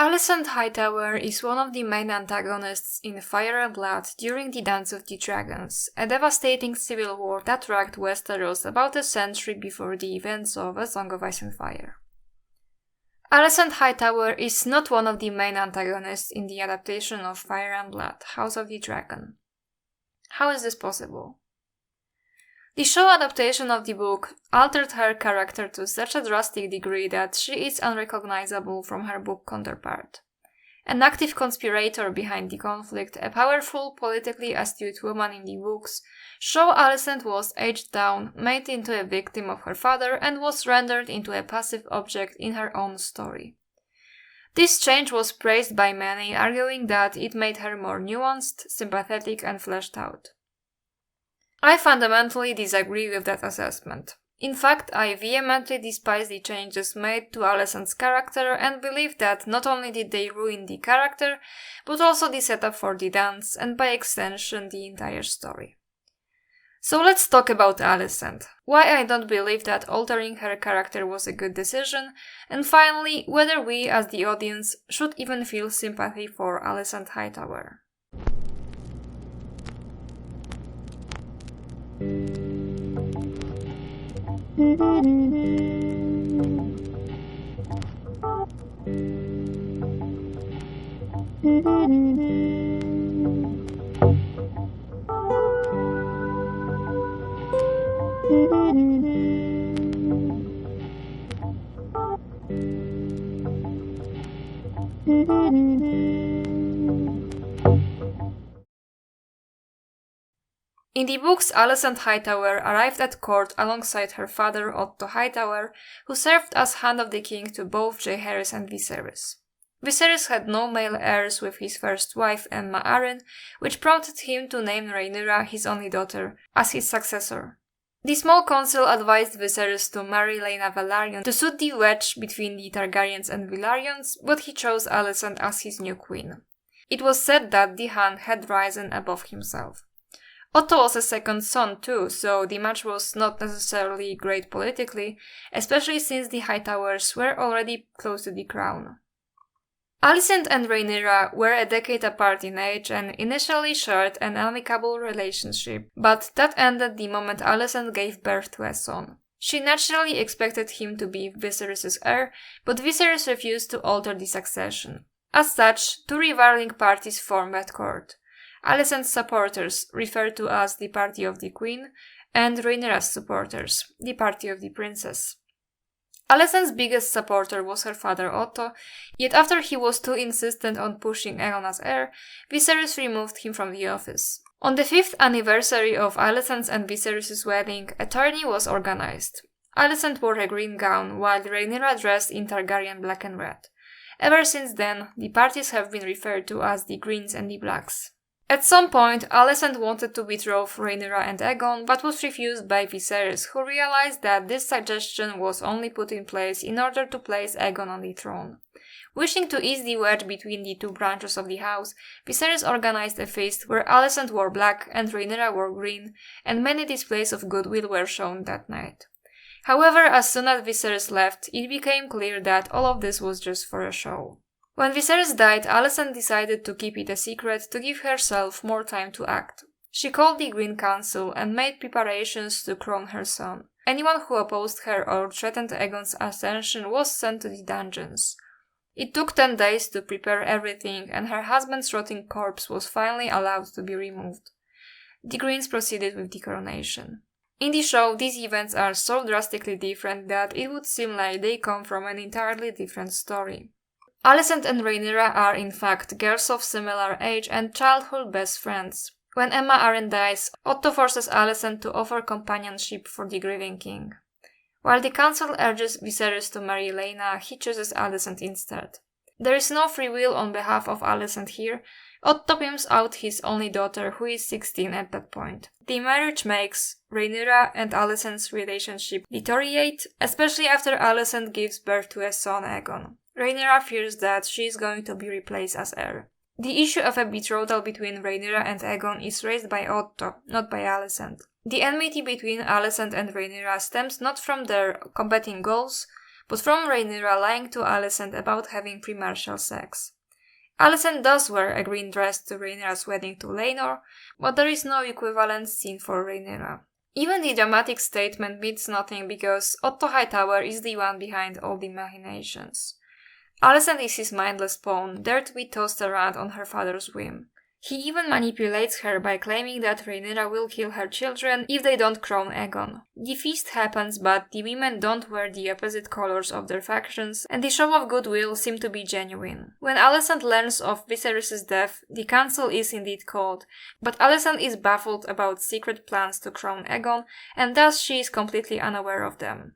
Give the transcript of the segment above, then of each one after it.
Alicent Hightower is one of the main antagonists in Fire and Blood during the Dance of the Dragons, a devastating civil war that rocked Westeros about a century before the events of A Song of Ice and Fire. Alicent Hightower is not one of the main antagonists in the adaptation of Fire and Blood, House of the Dragon. How is this possible? The show adaptation of the book altered her character to such a drastic degree that she is unrecognizable from her book counterpart. An active conspirator behind the conflict, a powerful, politically astute woman in the books, show Alicent was aged down, made into a victim of her father, and was rendered into a passive object in her own story. This change was praised by many, arguing that it made her more nuanced, sympathetic, and fleshed out. I fundamentally disagree with that assessment. In fact, I vehemently despise the changes made to Alicent's character and believe that not only did they ruin the character, but also the setup for the dance, and by extension the entire story. So let's talk about Alicent, why I don't believe that altering her character was a good decision, and finally, whether we as the audience should even feel sympathy for Alicent Hightower. In the books, Alicent Hightower arrived at court alongside her father Otto Hightower, who served as Hand of the King to both Jaehaerys and Viserys. Viserys had no male heirs with his first wife Aemma Arryn, which prompted him to name Rhaenyra, his only daughter, as his successor. The small council advised Viserys to marry Laena Velaryon to suit the wedge between the Targaryens and Velaryons, but he chose Alicent as his new queen. It was said that the Hand had risen above himself. Otto was a second son too, so the match was not necessarily great politically, especially since the Hightowers were already close to the crown. Alicent and Rhaenyra were a decade apart in age and initially shared an amicable relationship, but that ended the moment Alicent gave birth to a son. She naturally expected him to be Viserys' heir, but Viserys refused to alter the succession. As such, two rivaling parties formed at court. Alicent's supporters, referred to as the Party of the Queen, and Rhaenyra's supporters, the Party of the Princess. Alicent's biggest supporter was her father Otto, yet after he was too insistent on pushing Aegon as heir, Viserys removed him from the office. On the 5th anniversary of Alicent's and Viserys' wedding, a tourney was organized. Alicent wore a green gown, while Rhaenyra dressed in Targaryen black and red. Ever since then, the parties have been referred to as the Greens and the Blacks. At some point, Alicent wanted to betroth Rhaenyra and Aegon, but was refused by Viserys, who realized that this suggestion was only put in place in order to place Aegon on the throne. Wishing to ease the wedge between the two branches of the house, Viserys organized a feast where Alicent wore black and Rhaenyra wore green, and many displays of goodwill were shown that night. However, as soon as Viserys left, it became clear that all of this was just for a show. When Viserys died, Alicent decided to keep it a secret to give herself more time to act. She called the Green Council and made preparations to crown her son. Anyone who opposed her or threatened Aegon's ascension was sent to the dungeons. It took 10 days to prepare everything, and her husband's rotting corpse was finally allowed to be removed. The Greens proceeded with the coronation. In the show, these events are so drastically different that it would seem like they come from an entirely different story. Alicent and Rhaenyra are in fact girls of similar age and childhood best friends. When Aemma Arryn dies, Otto forces Alicent to offer companionship for the grieving king. While the council urges Viserys to marry Laena, he chooses Alicent instead. There is no free will on behalf of Alicent here. Otto pimps out his only daughter, who is 16 at that point. The marriage makes Rhaenyra and Alicent's relationship deteriorate, especially after Alicent gives birth to a son, Aegon. Rhaenyra fears that she is going to be replaced as heir. The issue of a betrothal between Rhaenyra and Aegon is raised by Otto, not by Alicent. The enmity between Alicent and Rhaenyra stems not from their competing goals, but from Rhaenyra lying to Alicent about having premarital sex. Alicent does wear a green dress to Rhaenyra's wedding to Laenor, but there is no equivalent scene for Rhaenyra. Even the dramatic statement means nothing because Otto Hightower is the one behind all the machinations. Alicent is his mindless pawn, there to be tossed around on her father's whim. He even manipulates her by claiming that Rhaenyra will kill her children if they don't crown Aegon. The feast happens, but the women don't wear the opposite colors of their factions, and the show of goodwill seems to be genuine. When Alicent learns of Viserys' death, the council is indeed called, but Alicent is baffled about secret plans to crown Aegon, and thus she is completely unaware of them.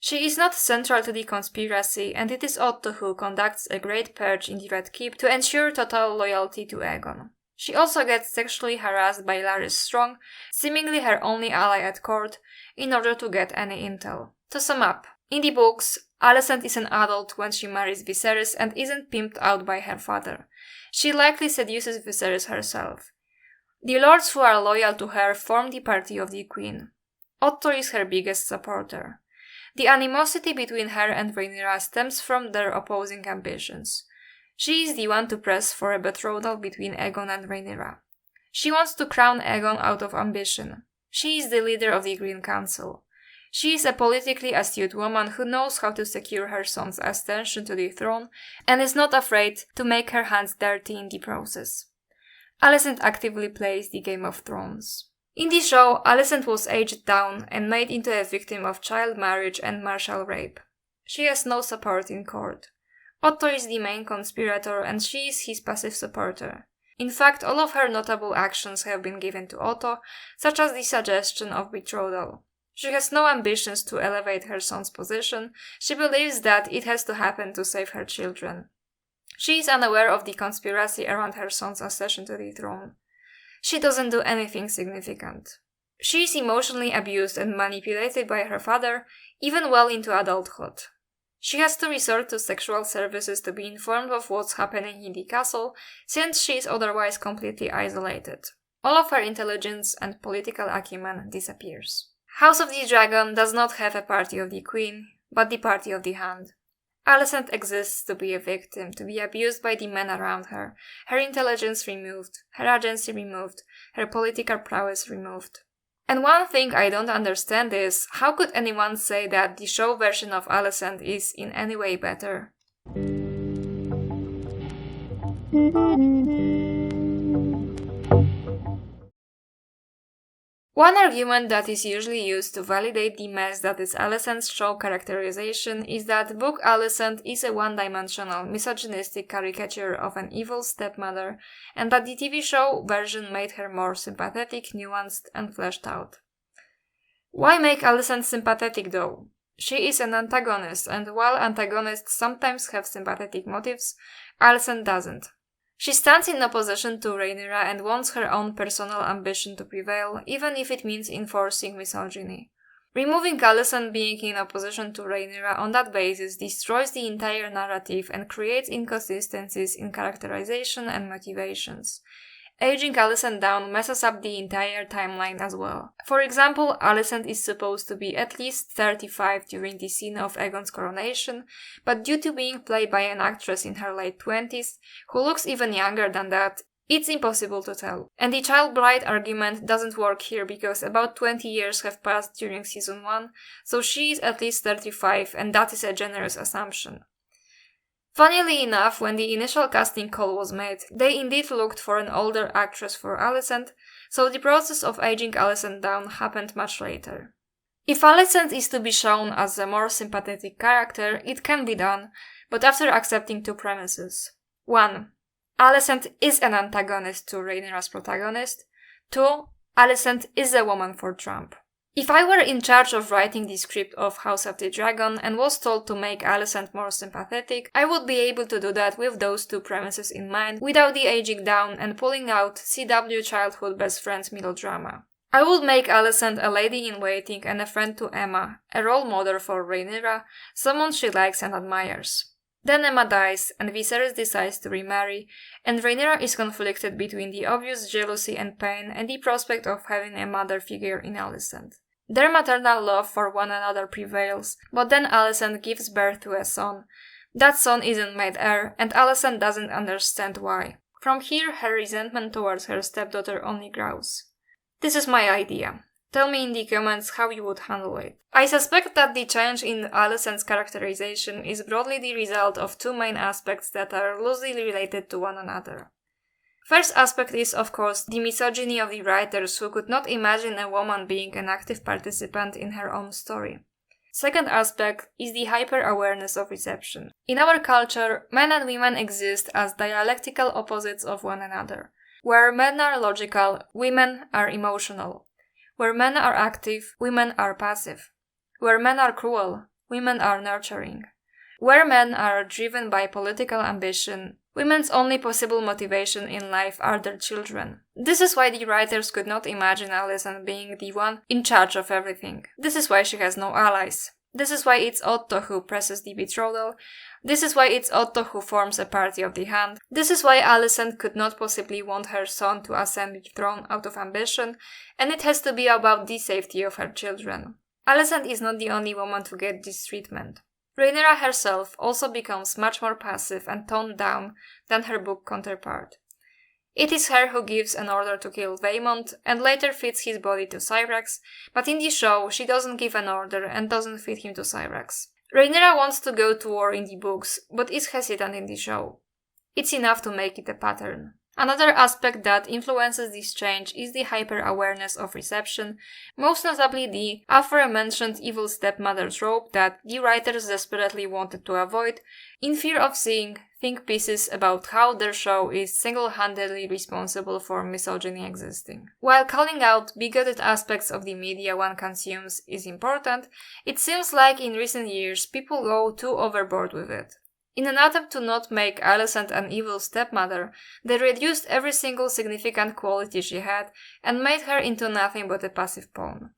She is not central to the conspiracy, and it is Otto who conducts a great purge in the Red Keep to ensure total loyalty to Aegon. She also gets sexually harassed by Larys Strong, seemingly her only ally at court, in order to get any intel. To sum up, in the books, Alicent is an adult when she marries Viserys and isn't pimped out by her father. She likely seduces Viserys herself. The lords who are loyal to her form the party of the Queen. Otto is her biggest supporter. The animosity between her and Rhaenyra stems from their opposing ambitions. She is the one to press for a betrothal between Aegon and Rhaenyra. She wants to crown Aegon out of ambition. She is the leader of the Green Council. She is a politically astute woman who knows how to secure her son's ascension to the throne and is not afraid to make her hands dirty in the process. Alicent actively plays the Game of Thrones. In the show, Alicent was aged down and made into a victim of child marriage and martial rape. She has no support in court. Otto is the main conspirator and she is his passive supporter. In fact, all of her notable actions have been given to Otto, such as the suggestion of betrothal. She has no ambitions to elevate her son's position, she believes that it has to happen to save her children. She is unaware of the conspiracy around her son's accession to the throne. She doesn't do anything significant. She is emotionally abused and manipulated by her father, even well into adulthood. She has to resort to sexual services to be informed of what's happening in the castle, since she is otherwise completely isolated. All of her intelligence and political acumen disappears. House of the Dragon does not have a party of the Queen, but the party of the Hand. Alicent exists to be a victim, to be abused by the men around her, her intelligence removed, her agency removed, her political prowess removed. And one thing I don't understand is, how could anyone say that the show version of Alicent is in any way better? One argument that is usually used to validate the mess that is Alicent's show characterization is that book Alicent is a one-dimensional, misogynistic caricature of an evil stepmother, and that the TV show version made her more sympathetic, nuanced, and fleshed out. Why make Alicent sympathetic though? She is an antagonist, and while antagonists sometimes have sympathetic motives, Alicent doesn't. She stands in opposition to Rhaenyra and wants her own personal ambition to prevail, even if it means enforcing misogyny. Removing Alicent being in opposition to Rhaenyra on that basis destroys the entire narrative and creates inconsistencies in characterization and motivations. Aging Alicent down messes up the entire timeline as well. For example, Alicent is supposed to be at least 35 during the scene of Aegon's coronation, but due to being played by an actress in her late 20s, who looks even younger than that, it's impossible to tell. And the child bride argument doesn't work here because about 20 years have passed during season 1, so she is at least 35 and that is a generous assumption. Funnily enough, when the initial casting call was made, they indeed looked for an older actress for Alicent, so the process of aging Alicent down happened much later. If Alicent is to be shown as a more sympathetic character, it can be done, but after accepting two premises. 1. Alicent is an antagonist to Rhaenyra's protagonist. 2. Alicent is a woman for Trump. If I were in charge of writing the script of House of the Dragon and was told to make Alicent more sympathetic, I would be able to do that with those two premises in mind, without the aging down and pulling out CW childhood best friends melodrama. I would make Alicent a lady-in-waiting and a friend to Aemma, a role model for Rhaenyra, someone she likes and admires. Then Aemma dies, and Viserys decides to remarry, and Rhaenyra is conflicted between the obvious jealousy and pain and the prospect of having a mother figure in Alicent. Their maternal love for one another prevails, but then Alicent gives birth to a son. That son isn't made heir, and Alicent doesn't understand why. From here, her resentment towards her stepdaughter only grows. This is my idea. Tell me in the comments how you would handle it. I suspect that the change in Alicent's characterization is broadly the result of two main aspects that are loosely related to one another. First aspect is, of course, the misogyny of the writers who could not imagine a woman being an active participant in her own story. Second aspect is the hyper-awareness of reception. In our culture, men and women exist as dialectical opposites of one another. Where men are logical, women are emotional. Where men are active, women are passive. Where men are cruel, women are nurturing. Where men are driven by political ambition, women's only possible motivation in life are their children. This is why the writers could not imagine Alicent being the one in charge of everything. This is why she has no allies. This is why it's Otto who presses the betrothal. This is why it's Otto who forms a party of the hand. This is why Alicent could not possibly want her son to ascend the throne out of ambition, and it has to be about the safety of her children. Alicent is not the only woman to get this treatment. Rhaenyra herself also becomes much more passive and toned down than her book counterpart. It is her who gives an order to kill Vaemond and later feeds his body to Syrax, but in the show she doesn't give an order and doesn't feed him to Syrax. Rhaenyra wants to go to war in the books, but is hesitant in the show. It's enough to make it a pattern. Another aspect that influences this change is the hyper-awareness of reception, most notably the aforementioned evil stepmother trope that the writers desperately wanted to avoid, in fear of seeing think pieces about how their show is single-handedly responsible for misogyny existing. While calling out bigoted aspects of the media one consumes is important, it seems like in recent years people go too overboard with it. In an attempt to not make Alicent an evil stepmother, they reduced every single significant quality she had and made her into nothing but a passive pawn.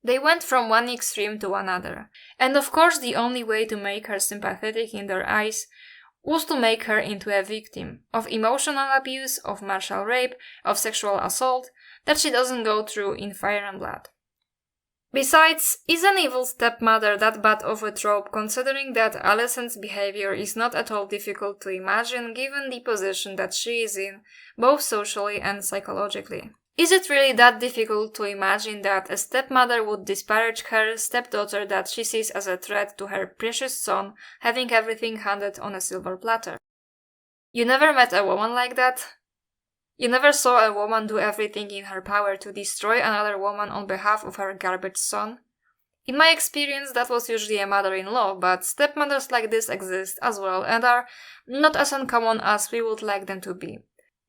They went from one extreme to another, and of course the only way to make her sympathetic in their eyes was to make her into a victim of emotional abuse, of martial rape, of sexual assault that she doesn't go through in Fire and Blood. Besides, is an evil stepmother that bad of a trope considering that Alicent's behavior is not at all difficult to imagine given the position that she is in, both socially and psychologically? Is it really that difficult to imagine that a stepmother would disparage her stepdaughter that she sees as a threat to her precious son having everything handed on a silver platter? You never met a woman like that? You never saw a woman do everything in her power to destroy another woman on behalf of her garbage son? In my experience, that was usually a mother-in-law, but stepmothers like this exist as well and are not as uncommon as we would like them to be.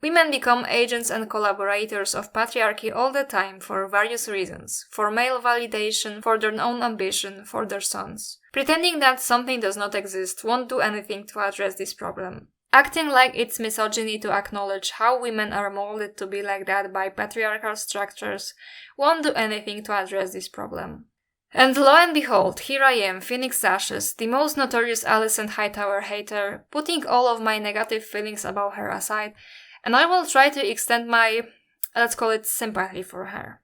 Women become agents and collaborators of patriarchy all the time for various reasons, for male validation, for their own ambition, for their sons. Pretending that something does not exist won't do anything to address this problem. Acting like it's misogyny to acknowledge how women are molded to be like that by patriarchal structures won't do anything to address this problem. And lo and behold, here I am, Phoenix Ashes, the most notorious Alicent Hightower hater, putting all of my negative feelings about her aside, and I will try to extend my, let's call it, sympathy for her.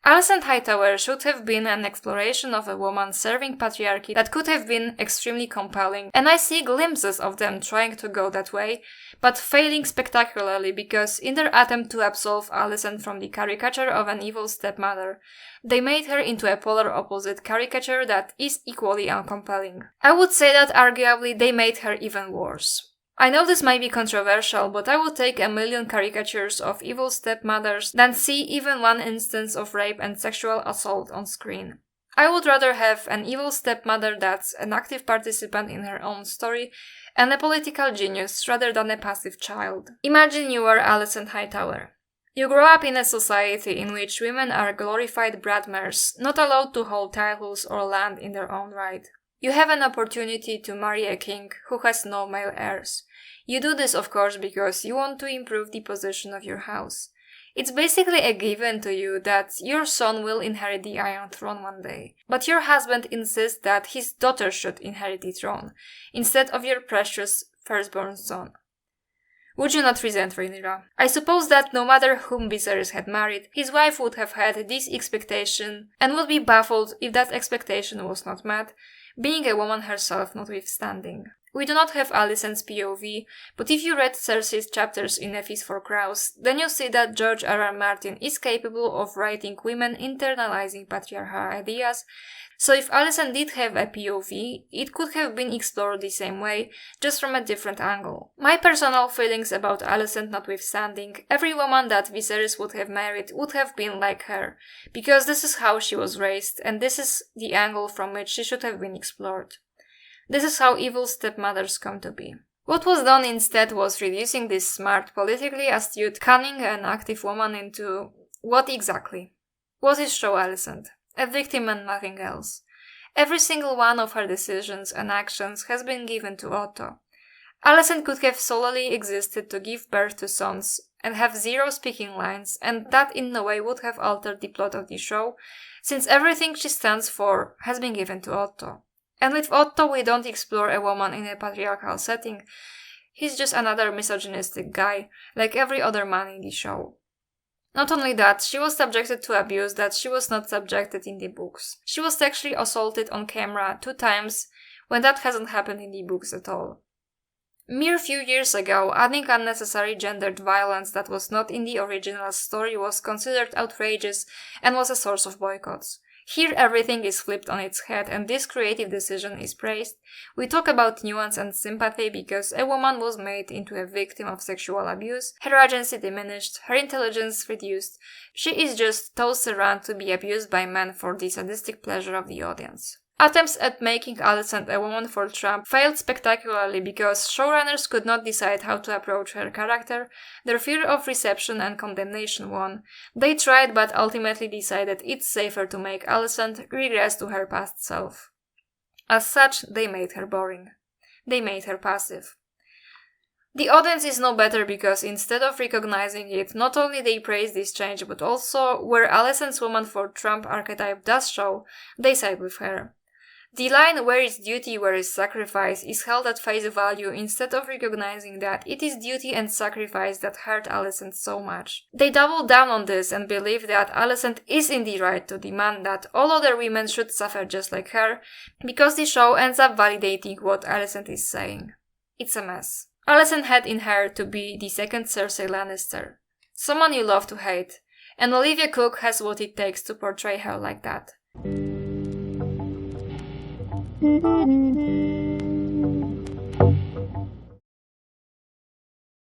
Alicent Hightower should have been an exploration of a woman serving patriarchy that could have been extremely compelling, and I see glimpses of them trying to go that way, but failing spectacularly because in their attempt to absolve Alicent from the caricature of an evil stepmother, they made her into a polar opposite caricature that is equally uncompelling. I would say that arguably they made her even worse. I know this might be controversial, but I would take a million caricatures of evil stepmothers than see even one instance of rape and sexual assault on screen. I would rather have an evil stepmother that's an active participant in her own story and a political genius rather than a passive child. Imagine you are Alicent Hightower. You grow up in a society in which women are glorified bratmares, not allowed to hold titles or land in their own right. You have an opportunity to marry a king who has no male heirs. You do this, of course, because you want to improve the position of your house. It's basically a given to you that your son will inherit the Iron Throne one day, but your husband insists that his daughter should inherit the throne, instead of your precious firstborn son. Would you not resent Rhaenyra? I suppose that no matter whom Viserys had married, his wife would have had this expectation and would be baffled if that expectation was not met, being a woman herself notwithstanding. We do not have Alicent's POV, but if you read Cersei's chapters in A Feast for Crows, then you see that George R.R. Martin is capable of writing women internalizing patriarchal ideas, so if Alicent did have a POV, it could have been explored the same way, just from a different angle. My personal feelings about Alicent notwithstanding, every woman that Viserys would have married would have been like her, because this is how she was raised, and this is the angle from which she should have been explored. This is how evil stepmothers come to be. What was done instead was reducing this smart, politically astute, cunning and active woman into what exactly? What is Show Alicent? A victim and nothing else. Every single one of her decisions and actions has been given to Otto. Alicent could have solely existed to give birth to sons and have zero speaking lines, and that in no way would have altered the plot of the show, since everything she stands for has been given to Otto. And with Otto we don't explore a woman in a patriarchal setting. He's just another misogynistic guy, like every other man in the show. Not only that, she was subjected to abuse that she was not subjected in the books. She was sexually assaulted on camera 2 times, when that hasn't happened in the books at all. Mere few years ago, adding unnecessary gendered violence that was not in the original story was considered outrageous and was a source of boycotts. Here everything is flipped on its head and this creative decision is praised. We talk about nuance and sympathy because a woman was made into a victim of sexual abuse, her agency diminished, her intelligence reduced. She is just tossed around to be abused by men for the sadistic pleasure of the audience. Attempts at making Alicent a woman for Trump failed spectacularly because showrunners could not decide how to approach her character, their fear of reception and condemnation won. They tried but ultimately decided it's safer to make Alicent regress to her past self. As such, they made her boring. They made her passive. The audience is no better because instead of recognizing it, not only they praise this change but also, where Alicent's woman for Trump archetype does show, they side with her. The line "where is duty, where is sacrifice" is held at face value instead of recognizing that it is duty and sacrifice that hurt Alicent so much. They double down on this and believe that Alicent is in the right to demand that all other women should suffer just like her, because the show ends up validating what Alicent is saying. It's a mess. Alicent had in her to be the second Cersei Lannister, someone you love to hate, and Olivia Cook has what it takes to portray her like that.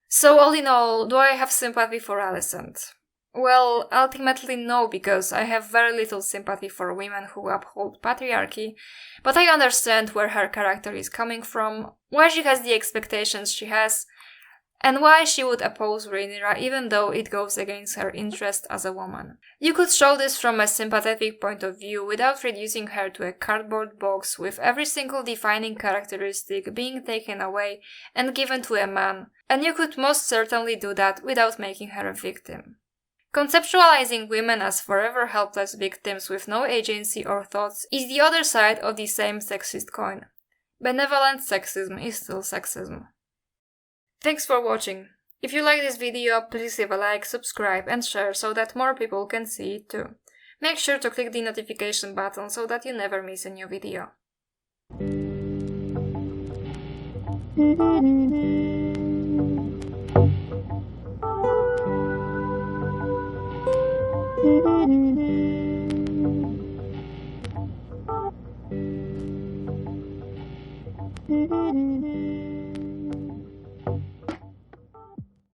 So all in all, do I have sympathy for Alicent? Well, ultimately no, because I have very little sympathy for women who uphold patriarchy, but I understand where her character is coming from, why she has the expectations she has, and why she would oppose Rhaenyra even though it goes against her interest as a woman. You could show this from a sympathetic point of view without reducing her to a cardboard box with every single defining characteristic being taken away and given to a man, and you could most certainly do that without making her a victim. Conceptualizing women as forever helpless victims with no agency or thoughts is the other side of the same sexist coin. Benevolent sexism is still sexism. Thanks for watching. If you like this video, please leave a like, subscribe and share so that more people can see it too. Make sure to click the notification button so that you never miss a new video.